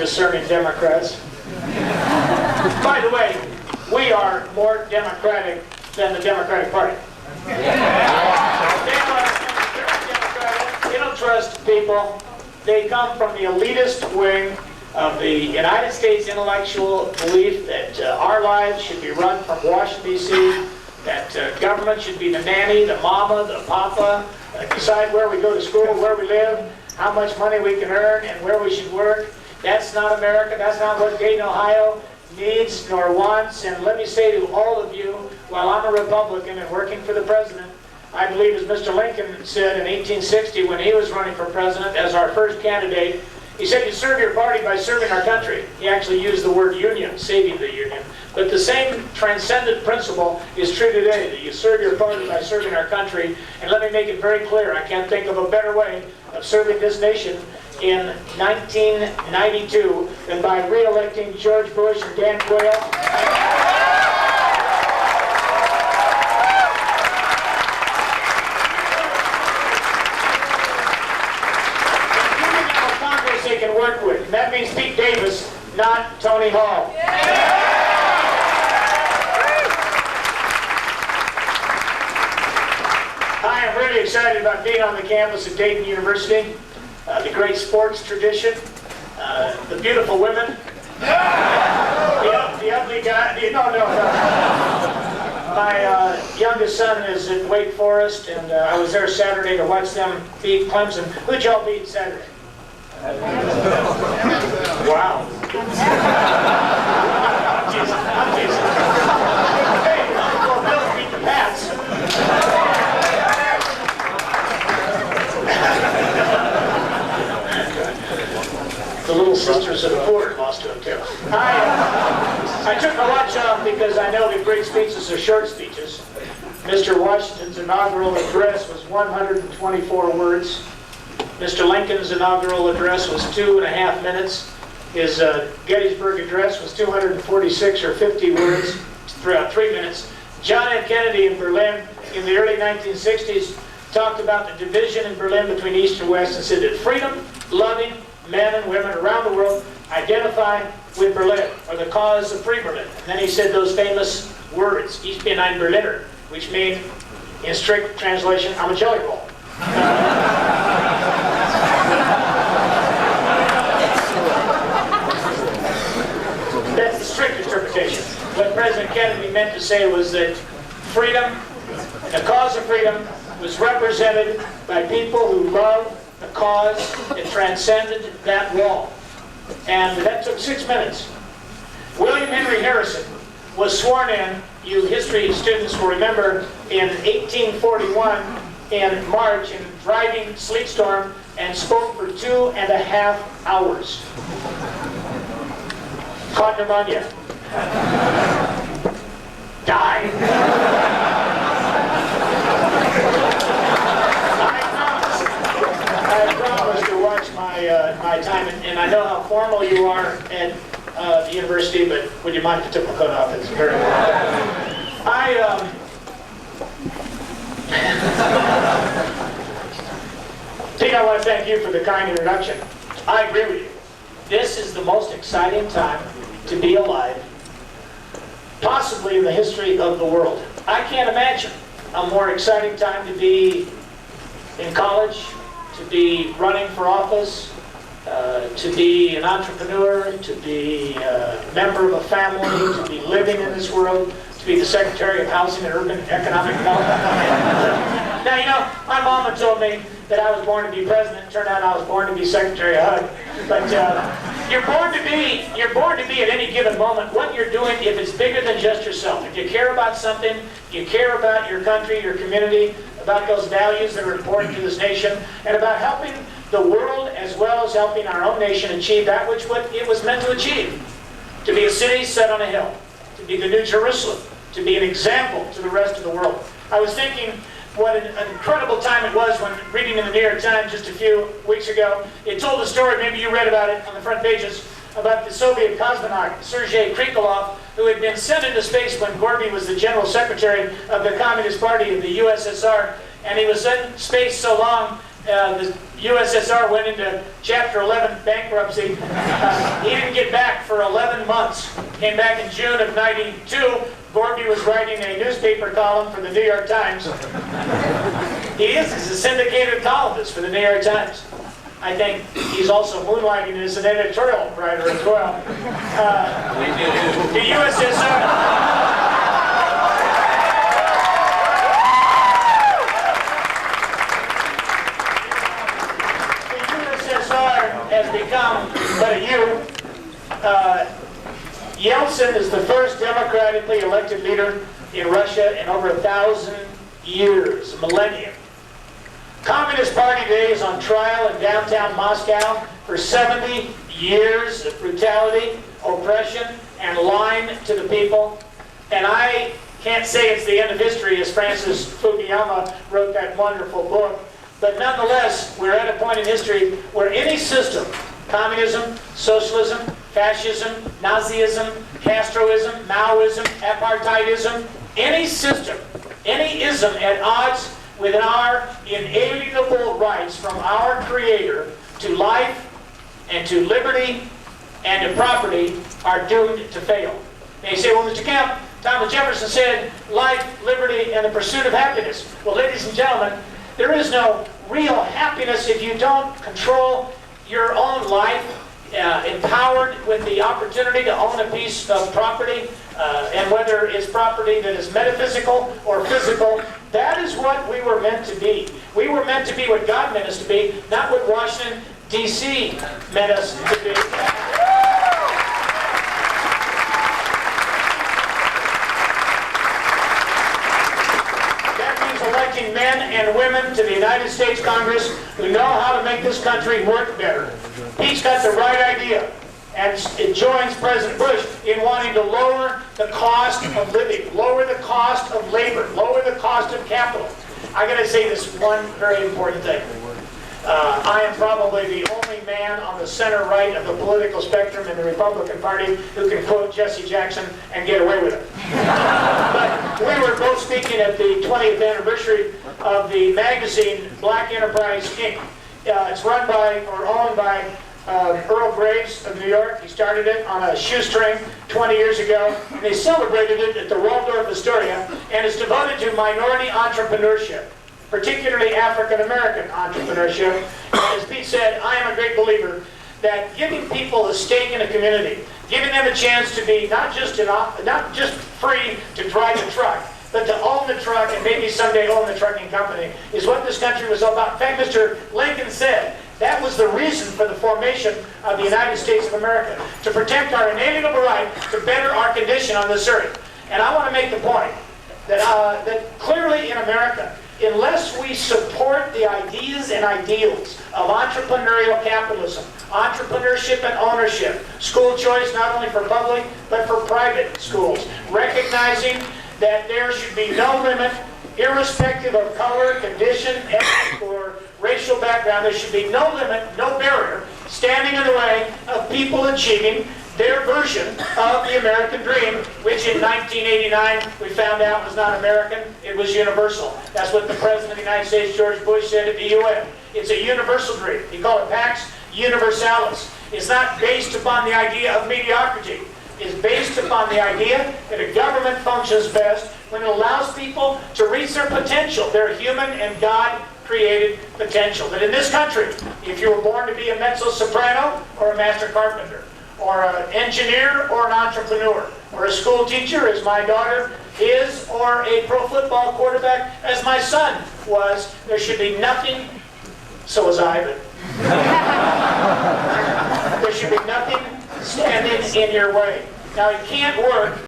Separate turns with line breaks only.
discerning Democrats. By the way, we are more democratic than the Democratic Party. They don't trust people. They come from the elitist wing of the United States intellectual belief that our lives should be run from Washington, D.C., that government should be the nanny, the mama, the papa, decide where we go to school, where we live, how much money we can earn, and where we should work. That's not America. That's not what Dayton, Ohio needs nor wants. And let me say to all of you, while I'm a Republican and working for the president, I believe, as Mr. Lincoln said in 1860 when he was running for president as our first candidate, he said, you serve your party by serving our country. He actually used the word union, saving the union. But the same transcendent principle is true today, that you serve your party by serving our country. And let me make it very clear, I can't think of a better way of serving this nation in 1992 than by re-electing George Bush and Dan Quayle. Can work with. And that means Pete Davis, not Tony Hall. I am really excited about being on the campus of Dayton University, the great sports tradition, the beautiful women, the ugly guy. No. My youngest son is in Wake Forest, and I was there Saturday to watch them beat Clemson. Who'd y'all beat Saturday? Wow. I'm teasing. Hey, well, Bills beat the Pats. The Little Sisters of the Poor lost to them too. I took my watch off because I know that great speeches are short speeches. Mr. Washington's inaugural address was 124 words. Mr. Lincoln's inaugural address was 2.5 minutes. His Gettysburg address was 246 or 50 words, throughout 3 minutes. John F. Kennedy in Berlin in the early 1960s talked about the division in Berlin between East and West and said that freedom-loving men and women around the world identify with Berlin, or the cause of Free Berlin. And then he said those famous words, Ich bin ein Berliner, which mean, in strict translation, I'm a jelly roll. That's the strict interpretation. What President Kennedy meant to say was that freedom, the cause of freedom, was represented by people who loved the cause that transcended that wall. And that took 6 minutes. William Henry Harrison was sworn in, you history students will remember, in 1841 in March in driving sleet storm, and spoke for 2.5 hours. Caught pneumonia. Died. I promise to watch my time, and I know how formal you are at the university, but would you mind if I took my coat off? It's very Pete, I want to thank you for the kind introduction. I agree with you. This is the most exciting time to be alive, possibly in the history of the world. I can't imagine a more exciting time to be in college, to be running for office, to be an entrepreneur, to be a member of a family, to be living in this world, to be the Secretary of Housing and Urban Economic Development. Now, you know, my mama told me that I was born to be president. It turned out I was born to be Secretary of HUD. But you're born to be at any given moment what you're doing if it's bigger than just yourself. If you care about something, you care about your country, your community, about those values that are important to this nation, and about helping the world as well as helping our own nation achieve that which it was meant to achieve. To be a city set on a hill, to be the New Jerusalem, to be an example to the rest of the world. I was thinking what an incredible time it was when reading in the New York Times just a few weeks ago. It told a story, maybe you read about it on the front pages, about the Soviet cosmonaut Sergei Krikalev, who had been sent into space when Gorby was the general secretary of the Communist Party of the USSR. And he was in space so long the USSR went into Chapter 11 bankruptcy. He didn't get back for 11 months. Came back in June of '92. Gorby was writing a newspaper column for the New York Times. He's a syndicated columnist for the New York Times. I think he's also moonlighting as an editorial writer as well. The USSR... has become but a you. Yeltsin is the first democratically elected leader in Russia in over 1,000 years, a millennium. Communist Party today is on trial in downtown Moscow for 70 years of brutality, oppression, and lying to the people. And I can't say it's the end of history, as Francis Fukuyama wrote that wonderful book. But nonetheless, we're at a point in history where any system, communism, socialism, fascism, Nazism, Castroism, Maoism, apartheidism, any system, any ism at odds with our inalienable rights from our Creator to life and to liberty and to property are doomed to fail. And you say, well, Mr. Kemp, Thomas Jefferson said, life, liberty, and the pursuit of happiness. Well, ladies and gentlemen, there is no real happiness if you don't control your own life, empowered with the opportunity to own a piece of property, and whether it's property that is metaphysical or physical. That is what we were meant to be. We were meant to be what God meant us to be, not what Washington, D.C. meant us to be. Electing men and women to the United States Congress who know how to make this country work better. He's got the right idea, and it joins President Bush in wanting to lower the cost of living, lower the cost of labor, lower the cost of capital. I got to say this one very important thing. I am probably the only man on the center right of the political spectrum in the Republican Party who can quote Jesse Jackson and get away with it. But we were both speaking at the 20th anniversary of the magazine Black Enterprise Inc. It's run by or owned by Earl Graves of New York. He started it on a shoestring 20 years ago, and they celebrated it at the Waldorf Astoria, and it's devoted to minority entrepreneurship, particularly African-American entrepreneurship. And as Pete said, I am a great believer that giving people a stake in a community, giving them a chance to be not just free to drive a truck, but to own the truck and maybe someday own the trucking company, is what this country was all about. In fact, Mr. Lincoln said that was the reason for the formation of the United States of America, to protect our inalienable right to better our condition on this earth. And I want to make the point that, that clearly in America, unless we support the ideas and ideals of entrepreneurial capitalism, entrepreneurship and ownership, school choice not only for public but for private schools, recognizing that there should be no limit, irrespective of color, condition, ethnic, or racial background, there should be no limit, no barrier standing in the way of people achieving their version of the American dream, which in 1989 we found out was not American, it was universal. That's what the President of the United States, George Bush, said at the UN. It's a universal dream. He called it Pax Universalis. It's not based upon the idea of mediocrity. It's based upon the idea that a government functions best when it allows people to reach their potential, their human and God-created potential. That in this country, if you were born to be a mezzo-soprano or a master carpenter, or an engineer or an entrepreneur, or a school teacher as my daughter is, or a pro football quarterback as my son was, there should be nothing, so was I, but there should be nothing standing in your way. Now, it can't work